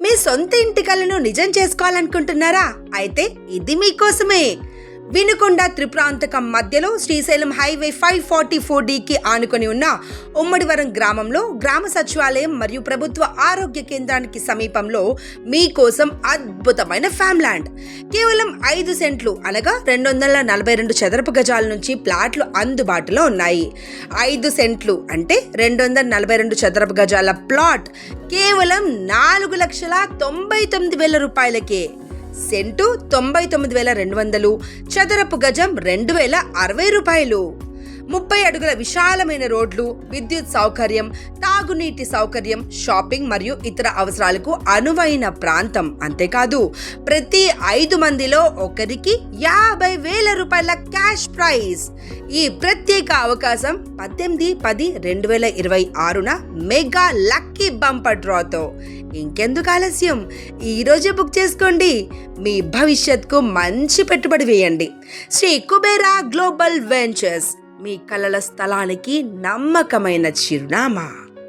మీ సొంత ఇంటి కలను నిజం చేసుకోవాలనుకుంటున్నారా? అయితే ఇది మీకోసమే. వినుకొండ త్రిపురాంతకం మధ్యలో శ్రీశైలం హైవే 544Dకి ఆనుకొని ఉన్న ఉమ్మడివరం గ్రామంలో గ్రామ సచివాలయం మరియు ప్రభుత్వ ఆరోగ్య కేంద్రానికి సమీపంలో మీకోసం అద్భుతమైన ఫామ్ ల్యాండ్. కేవలం 5 సెంట్లు అనగా 242 చదరపు గజాల నుంచి ప్లాట్లు అందుబాటులో ఉన్నాయి. 5 సెంట్లు అంటే 242 చదరపు గజాల ప్లాట్ కేవలం 4,99,000 రూపాయలకే. సెంటు 99,200, చదరపు గజం 2,060 రూపాయలు. 30 అడుగుల విశాలమైన రోడ్లు, విద్యుత్ సౌకర్యం, తాగునీటి సౌకర్యం, షాపింగ్ మరియు ఇతర అవసరాలకు అనువైన ప్రాంతం. అంతేకాదు ప్రతి 5 మందిలో ఒకరికి 50,000 రూపాయల క్యాష్ ప్రైజ్. ఈ ప్రత్యేక అవకాశం 18/10/2026న మెగా లక్కీ బంపర్ డ్రాతో. ఇంకెందుకు ఆలస్యం, ఈరోజే బుక్ చేసుకోండి. మీ భవిష్యత్కు మంచి పెట్టుబడి వేయండి. శ్రీ కుబేరా గ్లోబల్ వెంచర్స్, మీ కలల స్థలానికి నమ్మకమైన చిరునామా.